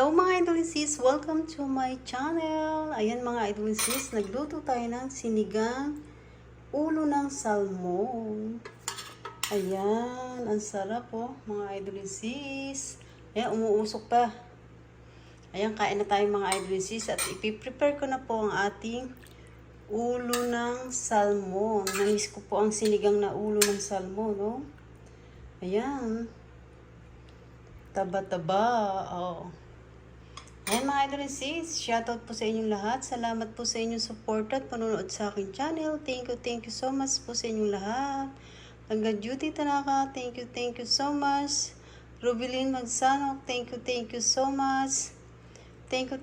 Hello mga idol sis, welcome to my channel. Ayan mga idol sis, nagluto tayo ng sinigang ulo ng salmon. Ayan, ang sarap po mga idol sis. Ayan, umuusok pa. Ayan, kain na tayo mga idol sis at ipiprepare ko na po ang ating ulo ng salmon. Namiss ko po ang sinigang na ulo ng salmon, no? Ayan. Taba-taba. Oh. Ayan mga idol and sis, shoutout po sa inyong lahat. Salamat po sa inyong support at panonood sa aking channel. Thank you so much po sa inyong lahat. Hanggang Duty Tanaka, thank you so much. Rubilin Magsanok, thank you so much. Thank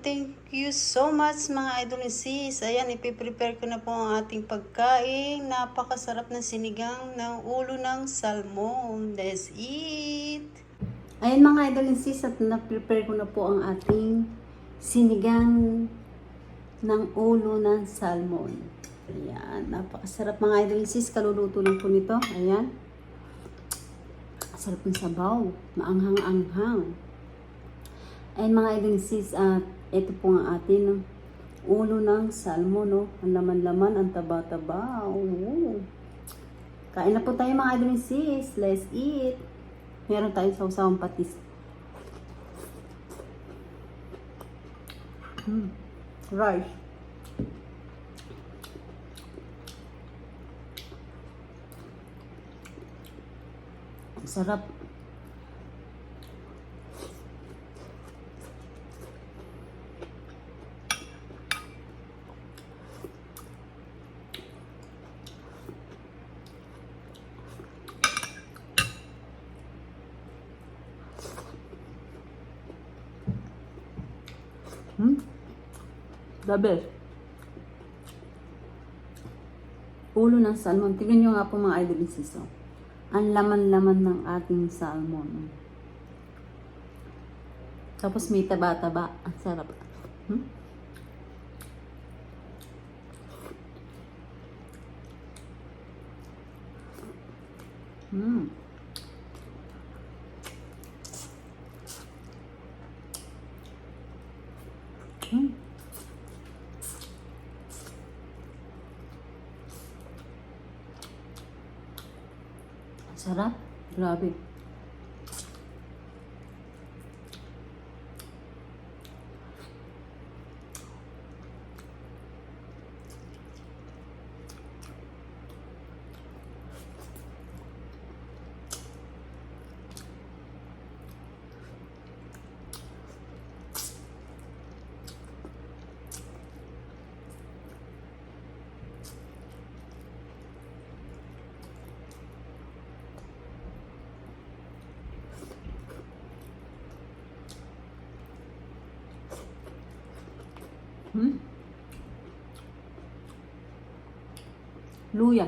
you so much mga idol and sis. Ayan, ipiprepare ko na po ang ating pagkain. Napakasarap na sinigang ng ulo ng salmon. Let's eat! Ayan mga idol and sis, at na-prepare ko na po ang ating sinigang ng ulo ng salmon. Ayan, napakasarap mga idol and sis, kaluluto lang po nito. Ayan, sarap ng sabaw, maanghang-anghang. Ayan mga idol and sis, at ito po ang ating ulo ng salmon, no? Ang laman-laman, ang taba-taba. Kain na po tayo mga idol and sis, let's eat. Meron tayong sausawang patis. Rice. Ang sarap. The best. Ulo ng salmon. Tingnan nyo nga po mga idol and sis. Ang laman-laman ng ating salmon. Tapos may taba-taba. Ang sarap. Sarap. Grabe. Luya.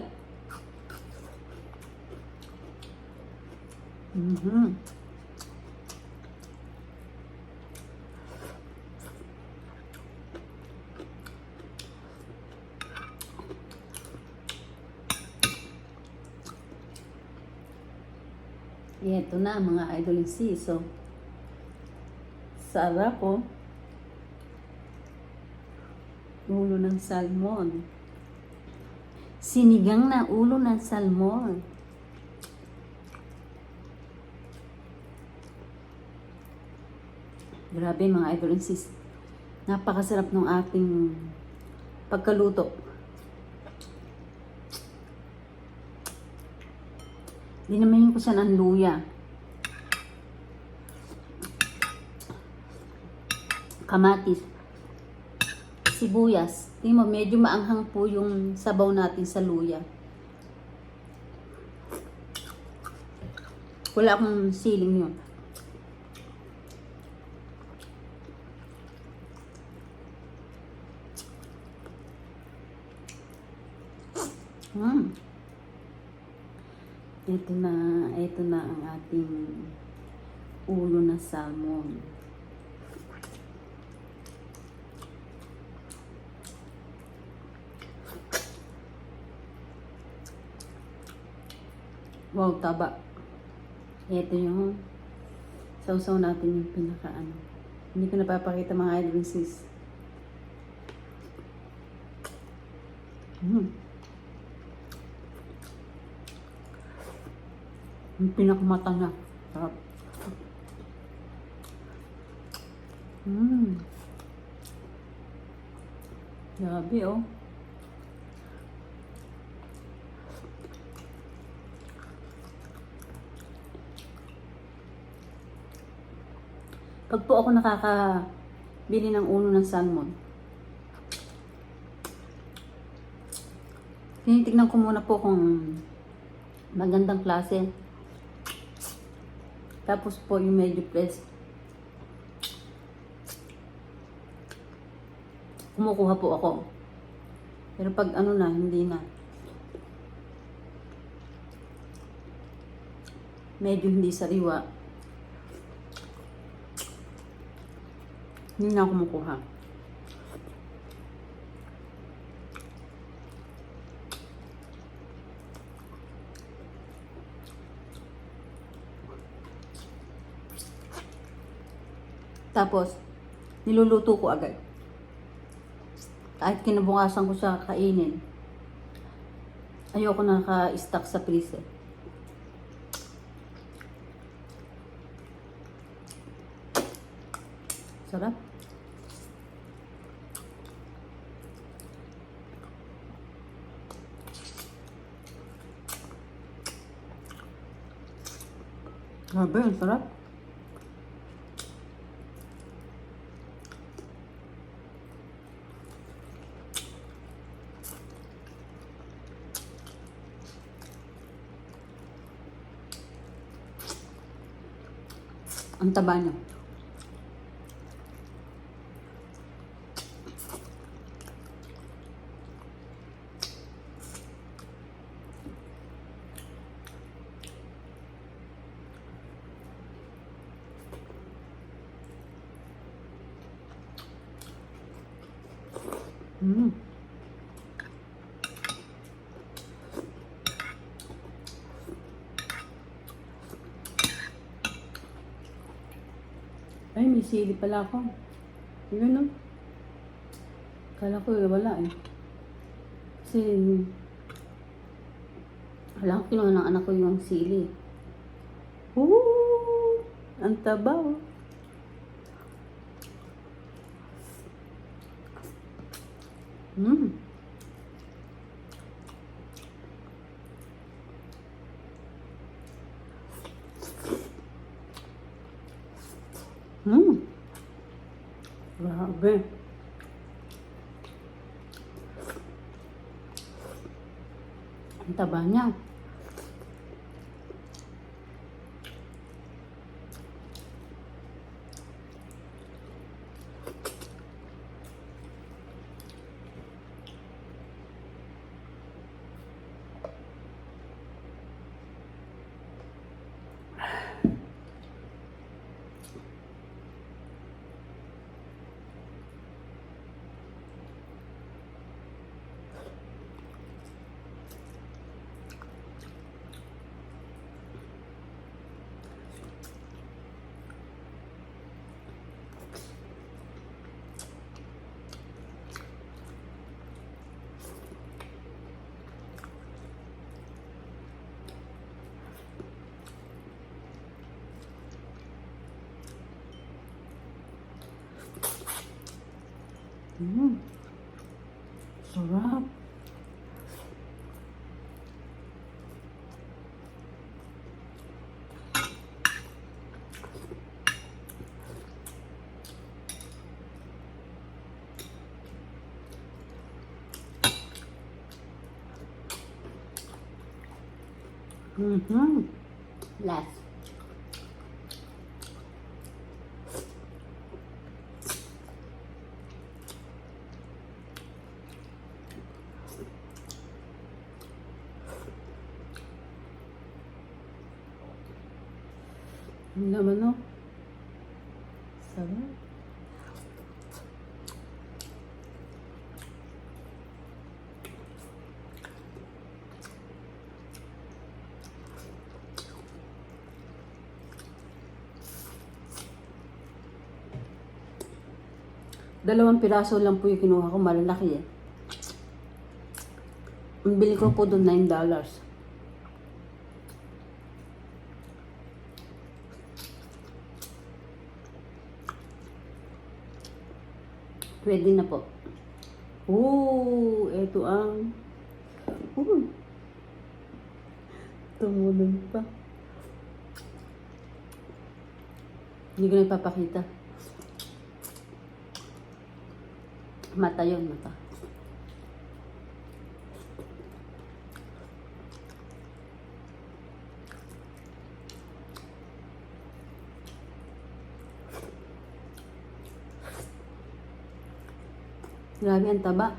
Ito na mga idol and sis. So, sarap po. Ulo ng salmon. Sinigang na ulo ng salmon. Grabe mga idol and sis. Napakasarap ng ating pagkaluto. Dinamayin ko siya ng luya. Kamatis. Sibuyas. Tingnan mo, medyo maanghang po yung sabaw natin sa luya. Wala akong siling yun. Ito na ang ating ulo na salmon. Wow, taba. Ito yung sausaw natin yung pinaka Hindi ko napapakita mga idol and sis. Yung pinakamata niya. Sarap. Grabe oh. Pag po ako nakakabili ng ulo ng salmon, tinitignan ko muna po kung magandang klase. Tapos po yung medyo fresh. Kumukuha po ako. Pero pag ano na, hindi na. Medyo hindi sariwa. Hindi na ako kumukuha. Tapos, niluluto ko agad. Kahit kinabukasan ko siya kainin, ayoko naka-stock sa freezer. Sarap. Grabe, ang sarap. Ang taba niya. Ay, may sili pala ako. Yun no. Kala ko wala eh. Kasi, alam ko kinuha ng anak ko yung sili. Woo! Ang taba oh. Grabe. Ang taba niya. Sarap. Last. Ang naman no? Sarap. 2 piraso lang po yung kinuha ko, malalaki eh. Ang bili ko po doon $9. Pwede na po. Ito ang... Tumulong pa. Hindi ko na ipapakita. Mata yun, mata. Grabe ang taba.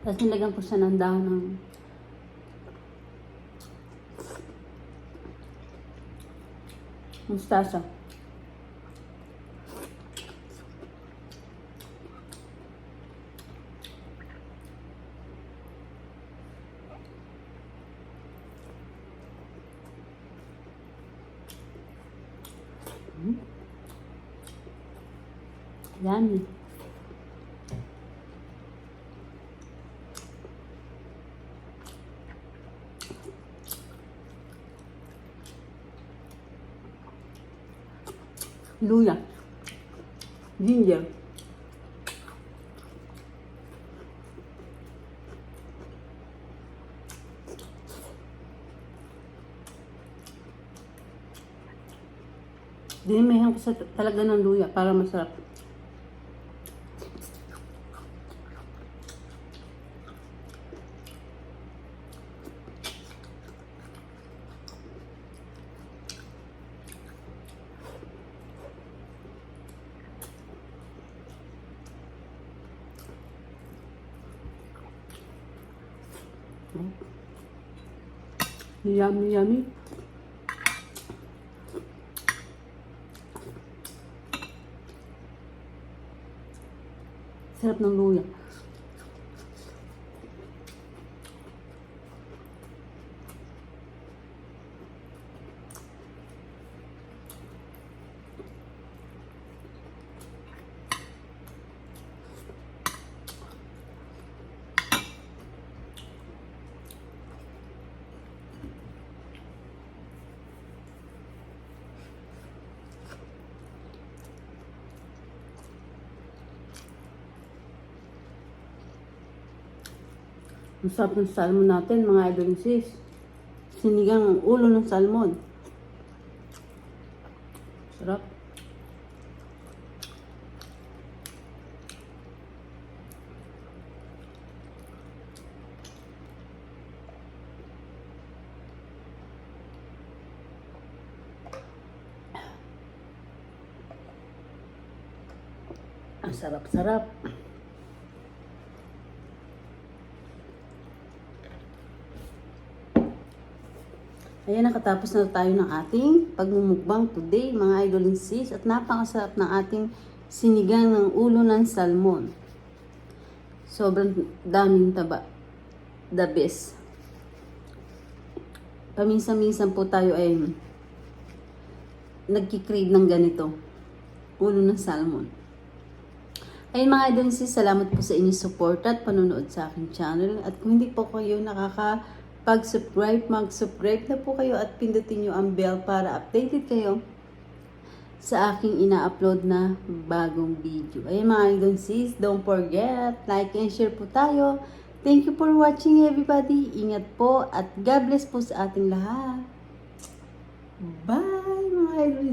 Tapos nilagyan ko siya ng dahon ng mustasa. Yummy. Luya. Ginger. Dinamihan ko sa talaga ng luya para masarap. Yummy, yummy. Sarap ng luya. Ang sarap ng salmon natin, mga idol and sis. Sinigang ang ulo ng salmon. Sarap. Ang sarap-sarap. Ayan, nakatapos na tayo ng ating pagmumukbang today, mga idol and sis. At napakasarap ng ating sinigang ng ulo ng salmon. Sobrang daming taba. The best. Paminsan-minsan po tayo ay nagkikrave ng ganito. Ulo ng salmon. Ayun mga idol and sis, salamat po sa inyong support at panonood sa aking channel. At kung hindi po kayo pag-subscribe, mag-subscribe na po kayo at pindutin nyo ang bell para updated kayo sa aking ina-upload na bagong video. Ayun mga idol sis, don't forget, like and share po tayo. Thank you for watching everybody. Ingat po at God bless po sa ating lahat. Bye mga idol.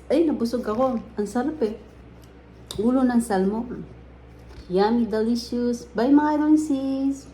Ay, nabusog ako. Ang sarap eh. Ulo ng salmon. Yummy, delicious. Bye mga idol sis.